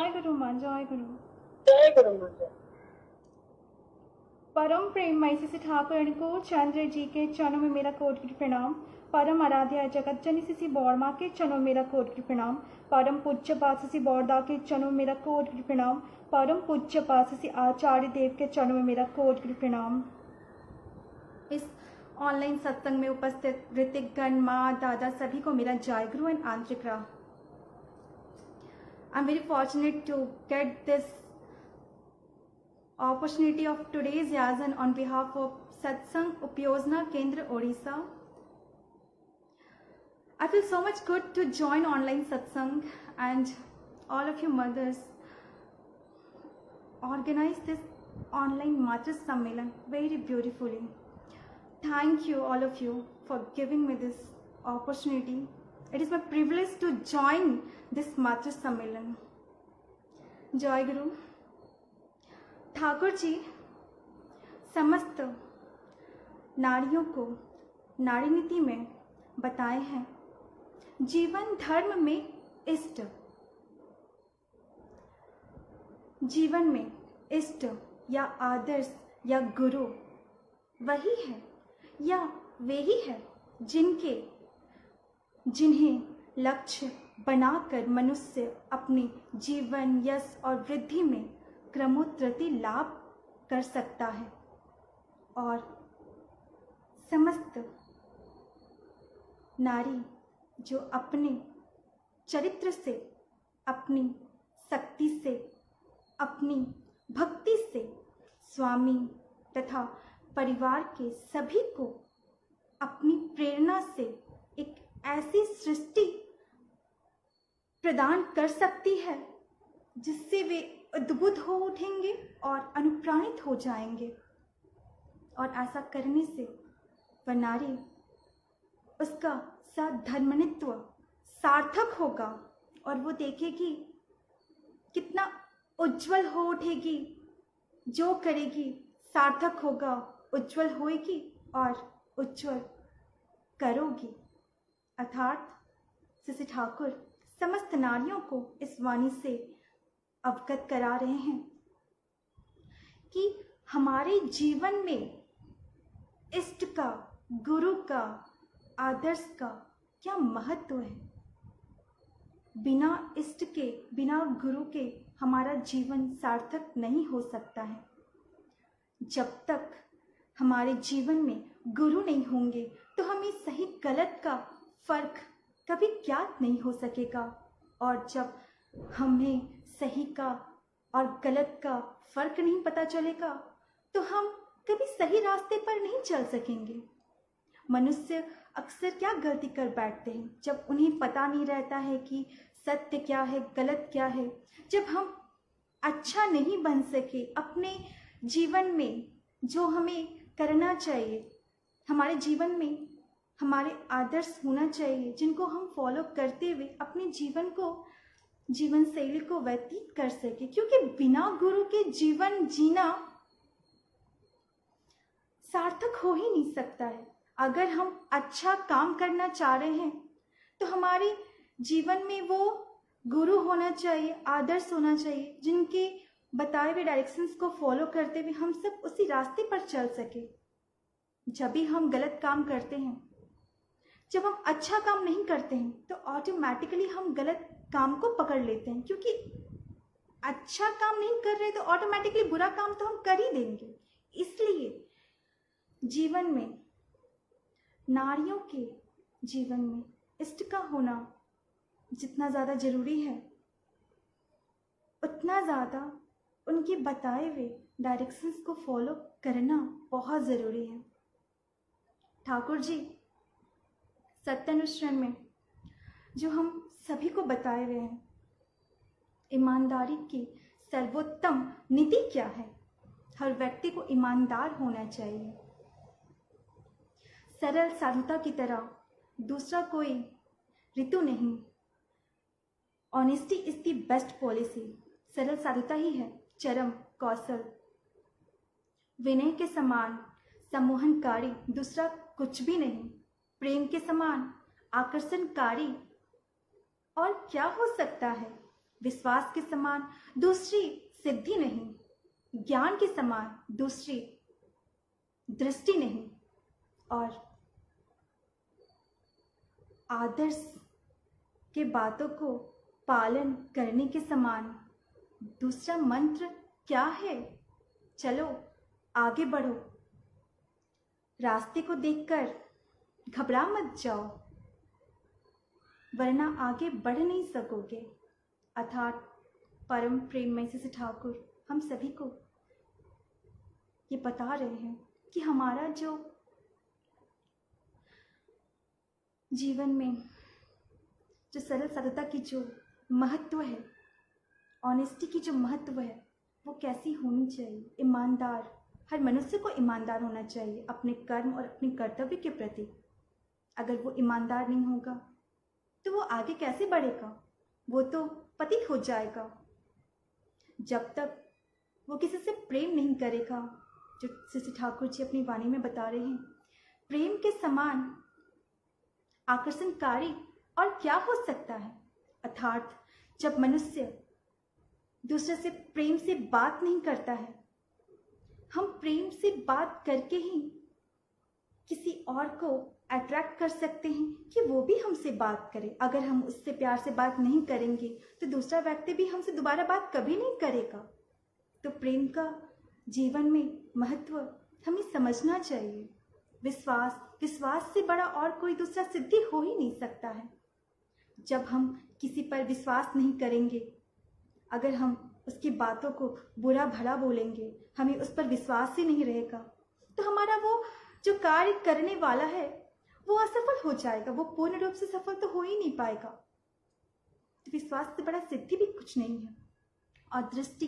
जय गुरु माँ, जय गुरु। जय गुरु माता। परम प्रेममय श्री ठाकुर अनुकूल चंद्र जी के चरणों में मेरा कोटि कोटि प्रणाम। परम आराध्या जगत जननी श्री बौड़मा के चरणों में मेरा कोटि कोटि प्रणाम। परम पूज्य पास श्री बौड़दा के चरणों में मेरा कोटि कोटि प्रणाम। परम पूज्य पास श्री आचार्य देव के चरणों में मेरा कोटि कोटि प्रणाम। इस ऑनलाइन सत्संग में उपस्थित ऋतिक गण, माँ, दादा सभी को मेरा जय गुरु एंड आंतरिक राह। I'm very fortunate to get this opportunity of today's yazan on behalf of Satsang Upyojana Kendra Odisha. I feel so much good to join online satsang, and all of you mothers organize this online Matra Sammelan very beautifully. Thank you all of you for giving me this opportunity. It is my privilege to join this Matra Sammelan. जय गुरु। ठाकुर जी समस्त नारियों को नारी नीति में बताए हैं जीवन धर्म में इष्ट, जीवन में इष्ट या आदर्श या गुरु वही है या वे ही है जिन्हें लक्ष्य बनाकर मनुष्य अपने जीवन, यश और वृद्धि में क्रमोन्नति लाभ कर सकता है और समस्त नारी जो अपने चरित्र से, अपनी शक्ति से, अपनी भक्ति से स्वामी तथा परिवार के सभी को अपनी प्रेरणा से एक ऐसी सृष्टि प्रदान कर सकती है जिससे वे अद्भुत हो उठेंगे और अनुप्राणित हो जाएंगे। और ऐसा करने से वह नारी, उसका सधर्मनित्व सार्थक होगा और वो देखेगी कितना उज्जवल हो उठेगी, जो करेगी सार्थक होगा, उज्जवल होएगी और उज्जवल करोगी। अर्थात श्री ठाकुर समस्त नारियों को इस वाणी से अवगत करा रहे हैं कि हमारे जीवन में इष्ट का, गुरु का, आदर्श का क्या महत्व है। बिना इष्ट के, बिना गुरु के हमारा जीवन सार्थक नहीं हो सकता है। जब तक हमारे जीवन में गुरु नहीं होंगे तो हमें सही गलत का फर्क कभी ज्ञात नहीं हो सकेगा, और जब हमें सही का और गलत का फर्क नहीं पता चलेगा तो हम कभी सही रास्ते पर नहीं चल सकेंगे। मनुष्य अक्सर क्या गलती कर बैठते हैं जब उन्हें पता नहीं रहता है कि सत्य क्या है, गलत क्या है। जब हम अच्छा नहीं बन सके अपने जीवन में, जो हमें करना चाहिए, हमारे जीवन में हमारे आदर्श होना चाहिए जिनको हम फॉलो करते हुए अपने जीवन शैली को व्यतीत कर सके, क्योंकि बिना गुरु के जीवन जीना सार्थक हो ही नहीं सकता है। अगर हम अच्छा काम करना चाह रहे हैं तो हमारे जीवन में वो गुरु होना चाहिए, आदर्श होना चाहिए, जिनके बताए हुए डायरेक्शंस को फॉलो करते हुए हम सब उसी रास्ते पर चल सके। जब भी हम गलत काम करते हैं, जब हम अच्छा काम नहीं करते हैं तो ऑटोमेटिकली हम गलत काम को पकड़ लेते हैं, क्योंकि अच्छा काम नहीं कर रहे तो ऑटोमेटिकली बुरा काम तो हम कर ही देंगे। इसलिए जीवन में, नारियों के जीवन में इष्ट का होना जितना ज़्यादा जरूरी है, उतना ज़्यादा उनके बताए हुए डायरेक्शंस को फॉलो करना बहुत ज़रूरी है। ठाकुर जी सत्यानुष्ठान में जो हम सभी को बताए हुए हैं, ईमानदारी की सर्वोत्तम नीति क्या है। हर व्यक्ति को ईमानदार होना चाहिए। सरल साधुता की तरह दूसरा कोई ऋतु नहीं। Honesty is the best policy. सरल साधुता ही है चरम कौशल। विनय के समान सम्मोहनकारी दूसरा कुछ भी नहीं। प्रेम के समान आकर्षणकारी और क्या हो सकता है। विश्वास के समान दूसरी सिद्धि नहीं, ज्ञान के समान दूसरी दृष्टि नहीं, और आदर्श के बातों को पालन करने के समान दूसरा मंत्र क्या है? चलो आगे बढ़ो, रास्ते को देखकर घबरा मत जाओ, वरना आगे बढ़ नहीं सकोगे। अर्थात परम प्रेममय श्री ठाकुर हम सभी को ये बता रहे हैं कि हमारा जो जीवन में जो सरल साधुता की जो महत्व है, ऑनेस्टी की जो महत्व है, वो कैसी होनी चाहिए। ईमानदार, हर मनुष्य को ईमानदार होना चाहिए अपने कर्म और अपने कर्तव्य के प्रति। अगर वो ईमानदार नहीं होगा तो वो आगे कैसे बढ़ेगा? वो तो पतित हो जाएगा। जब तक वो किसी से प्रेम नहीं करेगा, जो श्री ठाकुर जी अपनी वाणी में बता रहे हैं, प्रेम के समान आकर्षणकारी और क्या हो सकता है। अर्थात जब मनुष्य दूसरे से प्रेम से बात नहीं करता है, हम प्रेम से बात करके ही किसी और को अट्रैक्ट कर सकते हैं कि वो भी हमसे बात करे। अगर हम उससे प्यार से बात नहीं करेंगे तो दूसरा व्यक्ति भी हमसे दोबारा बात कभी नहीं करेगा। तो प्रेम का जीवन में महत्व हमें समझना चाहिए। विश्वास से बड़ा और कोई दूसरा सिद्धि हो ही नहीं सकता है। जब हम किसी पर विश्वास नहीं करेंगे, अगर हम उसकी बातों को बुरा भला बोलेंगे, हमें उस पर विश्वास ही नहीं रहेगा, तो हमारा वो जो कार्य करने वाला है वो असफल हो जाएगा, वो पूर्ण रूप से सफल तो हो ही नहीं पाएगा। तो विश्वास से बड़ा सिद्धि भी कुछ नहीं है। और दृष्टि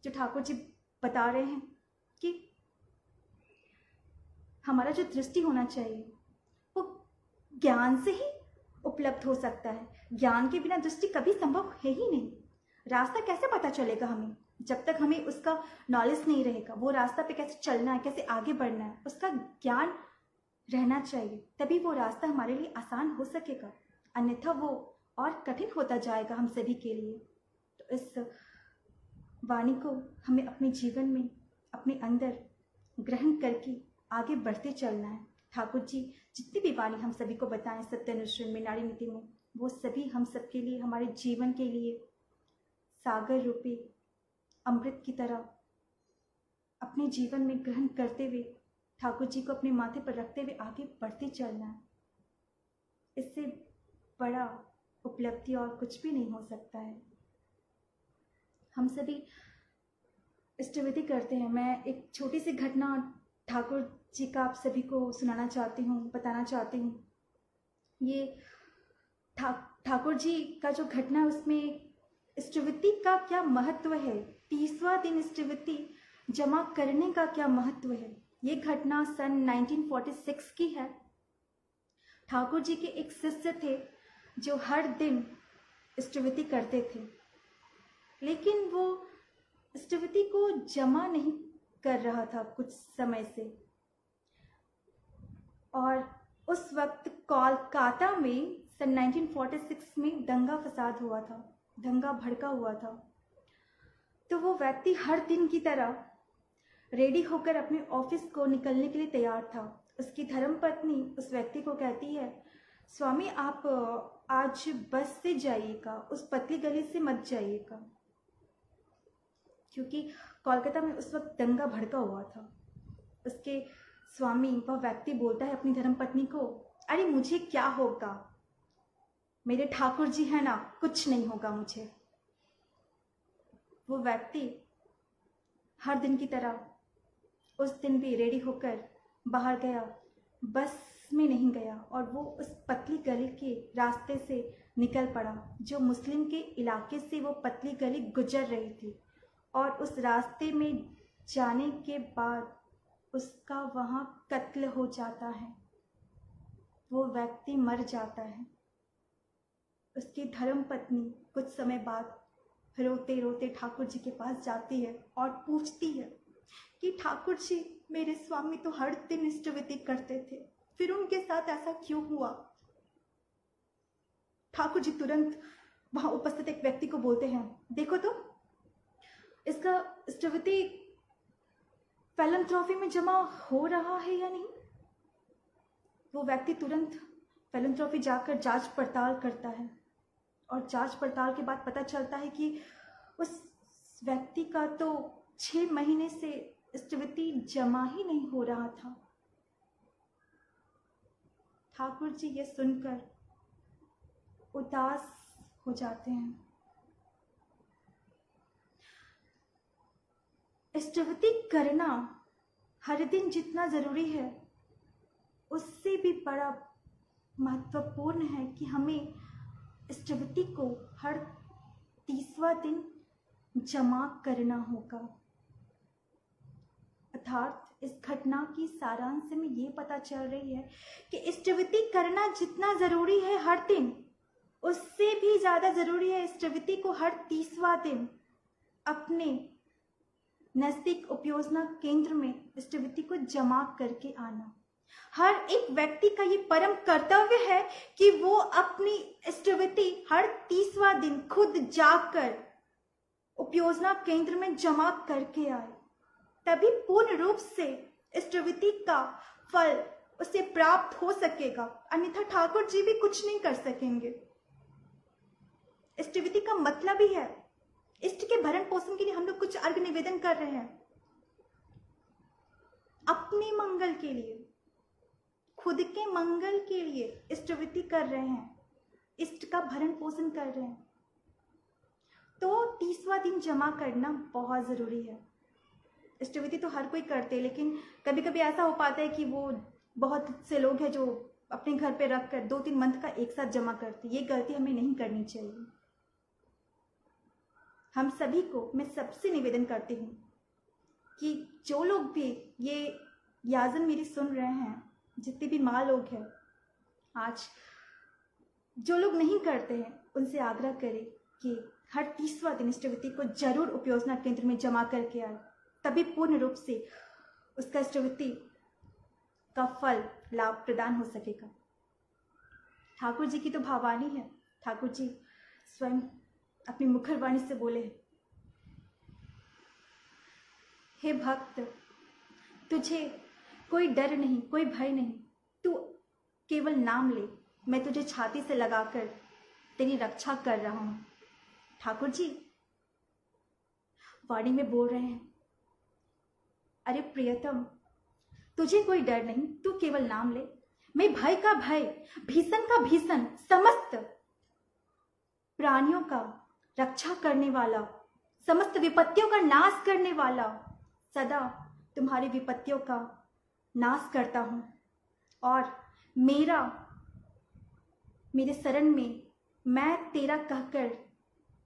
जो ठाकुर जी बता रहे हैं कि हमारा जो दृष्टि होना चाहिए वो ज्ञान से ही उपलब्ध हो सकता है। ज्ञान के बिना दृष्टि कभी संभव है ही नहीं। रास्ता कैसे पता चलेगा हमें जब तक हमें उसका नॉलेज नहीं रहेगा। वो रास्ता पे कैसे चलना है, कैसे आगे बढ़ना है, उसका ज्ञान रहना चाहिए, तभी वो रास्ता हमारे लिए आसान हो सकेगा। अन्यथा वो और कठिन होता जाएगा हम सभी के लिए। तो इस वाणी को हमें अपने जीवन में अपने अंदर ग्रहण करके आगे बढ़ते चलना है। ठाकुर जी जितनी भी वाणी हम सभी को बताएं सत्यानुष्ठान में, नारी नीति में, वो सभी हम सबके लिए, हमारे जीवन के लिए सागर रूपी अमृत की तरह अपने जीवन में ग्रहण करते हुए ठाकुर जी को अपने माथे पर रखते हुए आगे बढ़ते चलना है। इससे बड़ा उपलब्धि और कुछ भी नहीं हो सकता है। हम सभी इष्टविधि करते हैं। मैं एक छोटी सी घटना ठाकुर जी का आप सभी को सुनाना चाहती हूँ, बताना चाहती हूँ। ये ठाकुर जी का जो घटना है उसमें इष्टवृत्ति का क्या महत्व है, 30वां दिन इष्टवृत्ति जमा करने का क्या महत्व है। ये घटना सन 1946 की है। ठाकुर जी के एक शिष्य थे जो हर दिन इष्टवृत्ति करते थे, लेकिन वो इष्टवृत्ति को जमा नहीं कर रहा था कुछ समय से। और उस वक्त कोलकाता में सन 1946 में दंगा फसाद हुआ था, दंगा भड़का हुआ था। तो वो व्यक्ति हर दिन की तरह रेडी होकर अपने ऑफिस को निकलने के लिए तैयार था। उसकी धर्मपत्नी उस व्यक्ति को कहती है, स्वामी आप आज बस से जाइएगा, उस पतली गली से मत जाइएगा, क्योंकि कोलकाता में उस वक्त दंगा भड़का हुआ था। उसके स्वामी, वह व्यक्ति बोलता है अपनी धर्मपत्नी को, अरे मुझे क्या होगा, मेरे ठाकुर जी है ना, कुछ नहीं होगा मुझे। वो व्यक्ति हर दिन की तरह उस दिन भी रेडी होकर बाहर गया, बस में नहीं गया, और वो उस पतली गली के रास्ते से निकल पड़ा जो मुस्लिम के इलाके से वो पतली गली गुजर रही थी। और उस रास्ते में जाने के बाद उसका वहाँ कत्ल हो जाता है, वो व्यक्ति मर जाता है। उसकी धर्मपत्नी कुछ समय बाद रोते रोते ठाकुर जी के पास जाती है और पूछती है कि ठाकुर जी, मेरे स्वामी तो हर दिन इष्टवृत्ति करते थे, फिर उनके साथ ऐसा क्यों हुआ। ठाकुर जी तुरंत वहां उपस्थित एक व्यक्ति को बोलते हैं, देखो तो इसका स्टविटी फिलैंथ्रोपी में जमा हो रहा है या नहीं। वो व्यक्ति तुरंत फिलैंथ्रोपी जाकर जांच पड़ताल करता है और जांच पड़ताल के बाद पता चलता है कि उस व्यक्ति का तो 6 महीने से स्टविटी जमा ही नहीं हो रहा था। ठाकुर जी ये सुनकर उदास हो जाते हैं। स्टविटी करना हर दिन जितना जरूरी है उससे भी बड़ा महत्वपूर्ण है कि हमें स्टविटी को हर 30वां दिन जमा करना होगा। अर्थात इस घटना की सारांश में ये पता चल रही है कि स्टविटी करना जितना जरूरी है हर दिन, उससे भी ज्यादा जरूरी है स्टविटी को हर 30वां दिन अपने नजदीक उपयोजना केंद्र में स्टविटी को जमा करके आना। हर एक व्यक्ति का ये परम कर्तव्य है कि वो अपनी स्टविटी हर 30वां दिन खुद जाकर उपयोजना केंद्र में जमा करके आए, तभी पूर्ण रूप से स्टविटी का फल उसे प्राप्त हो सकेगा। अन्यथा ठाकुर जी भी कुछ नहीं कर सकेंगे। स्टविटी का मतलब ही है इष्ट के भरण पोषण के लिए हम लोग कुछ अर्घ निवेदन कर रहे हैं, अपने मंगल के लिए, खुद के मंगल के लिए स्टविटी कर रहे हैं, इष्ट का भरण पोषण कर रहे हैं। तो 30वां दिन जमा करना बहुत जरूरी है। स्टविटी तो हर कोई करते हैं, लेकिन कभी कभी ऐसा हो पाता है कि वो बहुत से लोग हैं जो अपने घर पे रख कर 2-3 मंथ का एक साथ जमा करते। ये गलती हमें नहीं करनी चाहिए। हम सभी को मैं सबसे निवेदन करती हूँ कि जो लोग भी ये याजन मेरी सुन रहे हैं, जितने भी माँ लोग हैं, आज जो लोग नहीं करते हैं उनसे आग्रह करें कि हर 30वां दिन स्टविटी को जरूर उपयोजना केंद्र में जमा करके आए, तभी पूर्ण रूप से उसका स्टविटी का फल लाभ प्रदान हो सकेगा। ठाकुर जी की तो भावानी है। ठाकुर जी स्वयं अपनी मुखर वाणी से बोले, हे भक्त, तुझे कोई डर नहीं, कोई भय नहीं, तू केवल नाम ले, मैं तुझे छाती से लगाकर तेरी रक्षा कर रहा हूं। ठाकुर जी वाणी में बोल रहे हैं, अरे प्रियतम, तुझे कोई डर नहीं, तू केवल नाम ले, मैं भय का भय, भीषण का भीषण, समस्त प्राणियों का रक्षा करने वाला, समस्त विपत्तियों का नाश करने वाला, सदा तुम्हारी विपत्तियों का नाश करता हूं। और मेरे शरण में मैं तेरा कहकर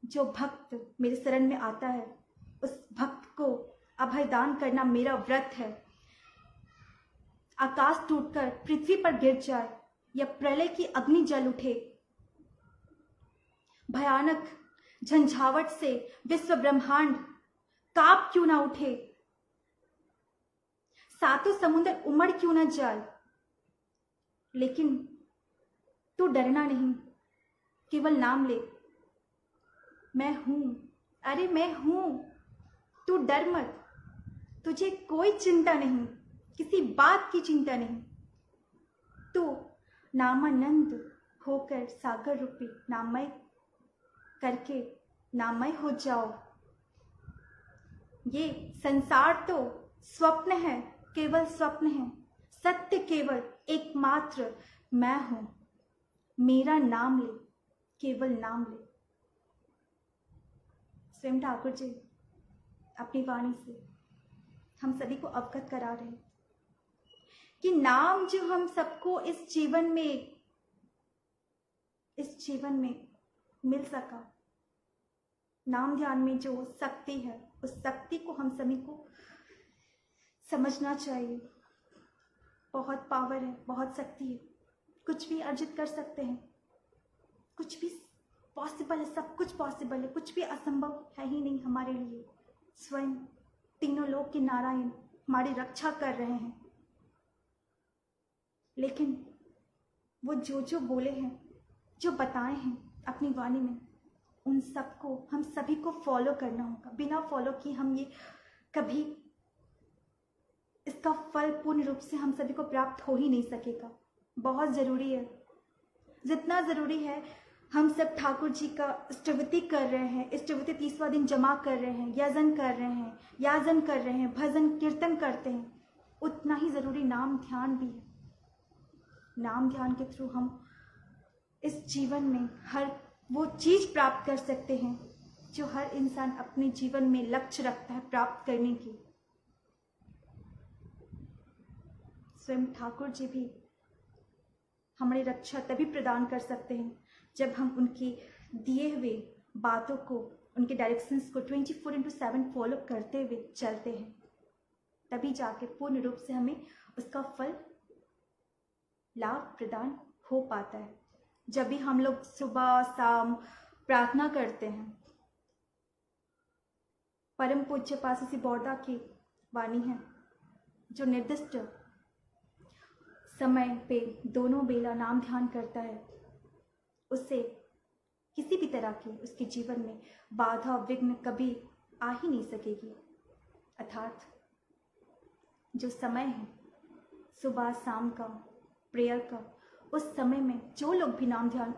जो भक्त मेरे शरण में आता है, उस भक्त को अभयदान करना मेरा व्रत है। आकाश टूटकर पृथ्वी पर गिर जाए या प्रलय की अग्नि जल उठे, भयानक झंझावट से विश्व ब्रह्मांड कांप क्यों ना उठे, सातों समुद्र उमड़ क्यों ना जाए, लेकिन तू डरना नहीं, केवल नाम ले, मैं हूं, अरे मैं हूं, तू डर मत, तुझे कोई चिंता नहीं, किसी बात की चिंता नहीं। तू नामानंद होकर सागर रूपी नाममय करके नाममय हो जाओ। ये संसार तो स्वप्न है, केवल स्वप्न है, सत्य केवल एकमात्र मैं हूं। मेरा नाम ले, केवल नाम ले। स्वयं ठाकुर जी अपनी वाणी से हम सभी को अवगत करा रहे हैं कि नाम जो हम सबको इस जीवन में मिल सका, नाम ध्यान में जो शक्ति है, उस शक्ति को हम सभी को समझना चाहिए। बहुत पावर है, बहुत शक्ति है, कुछ भी अर्जित कर सकते हैं, कुछ भी पॉसिबल है, सब कुछ पॉसिबल है, कुछ भी असंभव है ही नहीं हमारे लिए। स्वयं तीनों लोक के नारायण हमारी रक्षा कर रहे हैं, लेकिन वो जो बोले हैं, जो बताए हैं अपनी वाणी में, उन सबको हम सभी को फॉलो करना होगा। बिना फॉलो किए हम ये कभी इसका फल पूर्ण रूप से हम सभी को प्राप्त हो ही नहीं सकेगा। बहुत ज़रूरी है, जितना ज़रूरी है हम सब ठाकुर जी का स्तुति कर रहे हैं, स्तुति 30वां दिन जमा कर रहे हैं, यजन कर रहे हैं, याजन कर रहे हैं, भजन कीर्तन करते हैं, उतना ही ज़रूरी नाम ध्यान भी है। नाम ध्यान के थ्रू हम इस जीवन में हर वो चीज़ प्राप्त कर सकते हैं जो हर इंसान अपने जीवन में लक्ष्य रखता है प्राप्त करने की। स्वयं ठाकुर जी भी हमारी रक्षा तभी प्रदान कर सकते हैं जब हम उनके दिए हुए बातों को, उनके डायरेक्शंस को 24/7 फॉलो करते हुए चलते हैं। तभी जाके पूर्ण रूप से हमें उसका फल लाभ प्रदान हो पाता है। जब भी हम लोग सुबह शाम प्रार्थना करते हैं, परम पूज्य पासी बौद्धा की वाणी है जो निर्दिष्ट समय पे दोनों बेला नाम ध्यान करता है, उससे किसी भी तरह की उसके जीवन में बाधा विघ्न कभी आ ही नहीं सकेगी। अर्थात जो समय है सुबह शाम का प्रेयर का, उस समय में जो लोग भी नाम ध्यान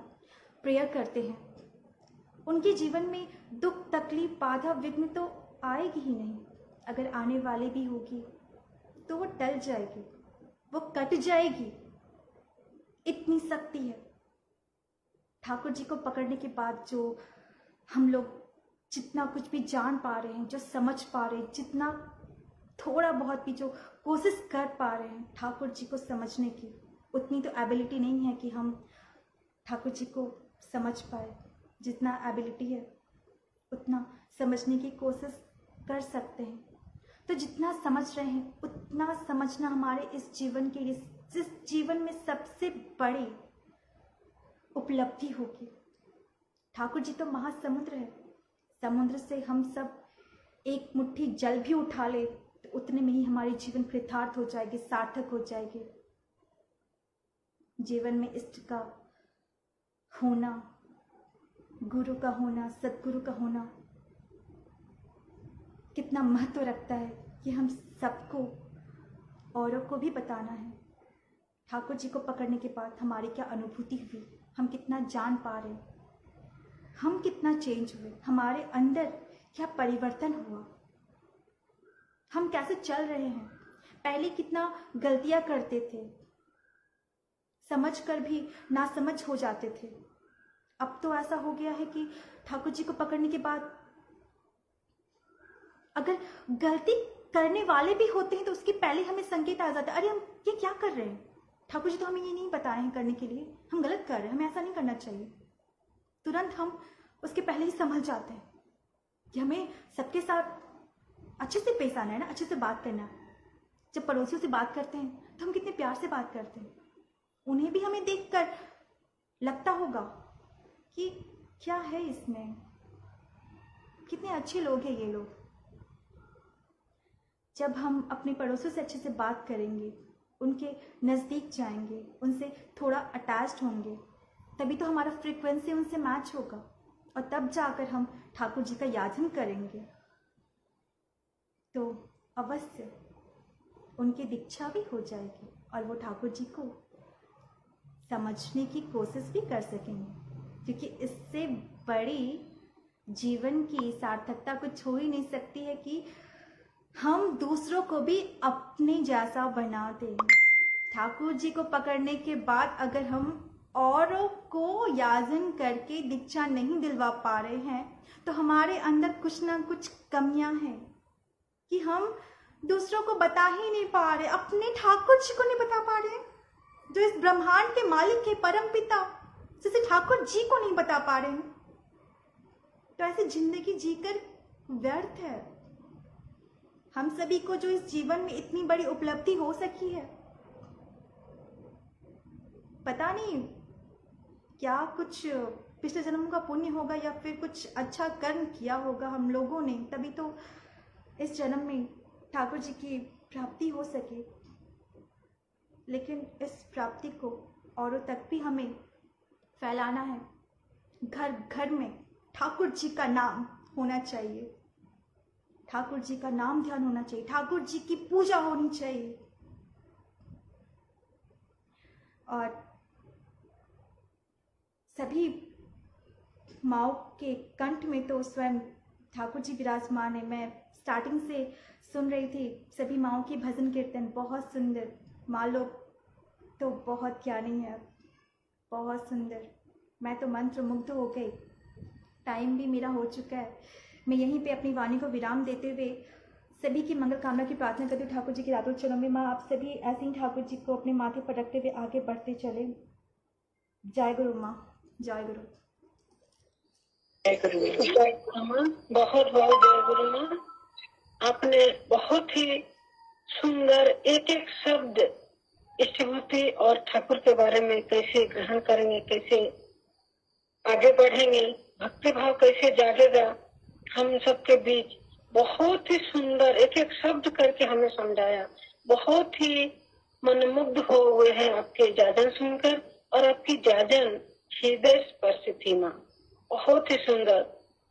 प्रेयर करते हैं उनके जीवन में दुख तकलीफ बाधा विघ्न तो आएगी ही नहीं। अगर आने वाली भी होगी तो वो टल जाएगी, वो कट जाएगी। इतनी शक्ति है ठाकुर जी को पकड़ने के बाद। जो हम लोग जितना कुछ भी जान पा रहे हैं, जो समझ पा रहे हैं, जितना थोड़ा बहुत भी जो कोशिश कर पा रहे हैं ठाकुर जी को समझने की, उतनी तो एबिलिटी नहीं है कि हम ठाकुर जी को समझ पाए। जितना एबिलिटी है उतना समझने की कोशिश कर सकते हैं। तो जितना समझ रहे हैं उतना समझना हमारे इस जीवन के लिए, जिस जीवन में सबसे बड़ी उपलब्धि होगी। ठाकुर जी तो महासमुद्र है, समुद्र से हम सब एक मुट्ठी जल भी उठा ले तो उतने में ही हमारी जीवन कृतार्थ हो जाएगी, सार्थक हो जाएगी। जीवन में इष्ट का होना, गुरु का होना, सदगुरु का होना कितना महत्व रखता है कि हम सबको औरों को भी बताना है। ठाकुर जी को पकड़ने के बाद हमारी क्या अनुभूति हुई, हम कितना जान पा रहे, हम कितना चेंज हुए, हमारे अंदर क्या परिवर्तन हुआ, हम कैसे चल रहे हैं। पहले कितना गलतियां करते थे, समझ कर भी नासमझ हो जाते थे। अब तो ऐसा हो गया है कि ठाकुर जी को पकड़ने के बाद अगर गलती करने वाले भी होते हैं तो उसके पहले हमें संकेत आ जाता है, अरे हम ये क्या कर रहे हैं, ठाकुर जी तो हमें ये नहीं बताए हैं करने के लिए, हम गलत कर रहे हैं, हमें ऐसा नहीं करना चाहिए। तुरंत हम उसके पहले ही समझ जाते हैं कि हमें सबके साथ अच्छे से पेश आना है ना, अच्छे से बात करना है। जब पड़ोसियों से बात करते हैं तो हम कितने प्यार से बात करते हैं, उन्हें भी हमें देखकर लगता होगा कि क्या है इसमें, कितने अच्छे लोग हैं ये लोग। जब हम अपने पड़ोसियों से अच्छे से बात करेंगे, उनके नज़दीक जाएंगे, उनसे थोड़ा अटैच्ड होंगे, तभी तो हमारा फ्रीक्वेंसी उनसे मैच होगा और तब जाकर हम ठाकुर जी का यादन करेंगे। तो अवश्य उनकी दीक्षा भी हो जाएगी और वो ठाकुर जी को समझने की कोशिश भी कर सकेंगे, क्योंकि इससे बड़ी जीवन की सार्थकता कुछ हो ही नहीं सकती है कि हम दूसरों को भी अपने जैसा बना दें। ठाकुर जी को पकड़ने के बाद अगर हम औरों को याजन करके दीक्षा नहीं दिलवा पा रहे हैं तो हमारे अंदर कुछ ना कुछ कमियां हैं कि हम दूसरों को बता ही नहीं पा रहे, अपने ठाकुर जी को नहीं बता पा रहे, जो इस ब्रह्मांड के मालिक है, परम पिता, जिसे ठाकुर जी को नहीं बता पा रहे हैं। तो ऐसी जिंदगी जीकर व्यर्थ है। हम सभी को जो इस जीवन में इतनी बड़ी उपलब्धि हो सकी है, पता नहीं क्या कुछ पिछले जन्म का पुण्य होगा या फिर कुछ अच्छा कर्म किया होगा हम लोगों ने, तभी तो इस जन्म में ठाकुर जी की प्राप्ति हो सके। लेकिन इस प्राप्ति को औरों तक भी हमें फैलाना है, घर घर में ठाकुर जी का नाम होना चाहिए, ठाकुर जी का नाम ध्यान होना चाहिए, ठाकुर जी की पूजा होनी चाहिए। और सभी माओ के कंठ में तो स्वयं ठाकुर जी विराजमान है। मैं स्टार्टिंग से सुन रही थी सभी माओ की भजन कीर्तन, बहुत सुंदर। माँ लोग तो बहुत ज्ञानी है, बहुत सुंदर। मैं तो मंत्र मुग्ध हो गई। टाइम भी मेरा हो चुका है। मैं यहीं पे अपनी वाणी को विराम देते हुए सभी की मंगल कामना की प्रार्थना करती हूँ ठाकुर जी के रातों चरणों में। माँ आप सभी ऐसे ही ठाकुर जी को अपने माथे पर रखते हुए आगे बढ़ते चले। जय गुरु माँ, जय गुरु। जय गुरु माँ, बहुत बहुत जय गुरु माँ। आपने बहुत ही सुंदर एक एक शब्द इष्टभूति और ठाकुर के बारे में कैसे ग्रहण करेंगे, कैसे आगे बढ़ेंगे, भक्ति भाव कैसे जागेगा हम सबके बीच, बहुत ही सुंदर एक एक शब्द करके हमें समझाया। बहुत ही मनमुग्ध हो हुए हैं आपके जाजन सुनकर, और आपकी जाजन हृदय स्पर्श थी माँ, बहुत ही सुंदर।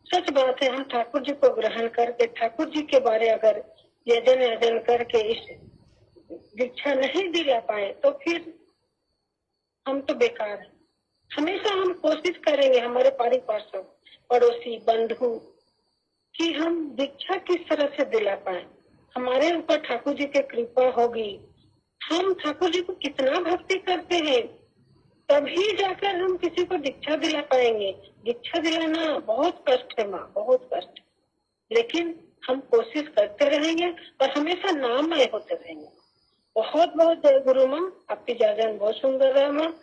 सच बात है, हम ठाकुर जी को ग्रहण करके ठाकुर जी के बारे अगर यजन यजन करके इस दीक्षा नहीं दिला पाए तो फिर हम तो बेकार है। हमेशा हम कोशिश करेंगे, हमारे पारिपार्श्व पड़ोसी बंधु, कि हम दीक्षा किस तरह से दिला पाए। हमारे ऊपर ठाकुर जी की कृपा होगी, हम ठाकुर जी को कितना भक्ति करते हैं, तभी जाकर हम किसी को दीक्षा दिला पाएंगे। दीक्षा दिलाना बहुत कष्ट है माँ, बहुत कष्ट, लेकिन हम कोशिश करते रहेंगे और हमेशा नाममय होते रहेंगे। बहुत बहुत जय गुरु माँ, आपकी जाजन बहुत सुंदर है माँ।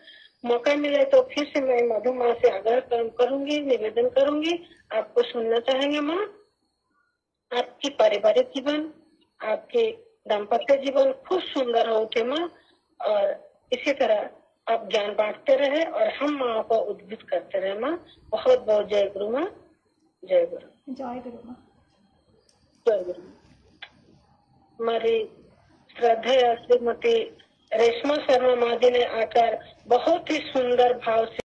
मौका मिले तो फिर से मैं मधु माँ से आग्रह करूंगी, निवेदन करूंगी, आपको सुनना चाहेंगे माँ। आपकी पारिवारिक जीवन, आपके दाम्पत्य जीवन खूब सुंदर हो उठे माँ, और इसी तरह आप ज्ञान बांटते रहे और हम माँ को उद्बुद्ध करते रहे माँ। बहुत बहुत जय गुरु माँ, जय गुरु, जय गुरु माँ, जय गुरु। हमारी श्रद्धेय श्रीमती रेशमा शर्मा माँ जी ने आकर बहुत ही सुंदर भाव से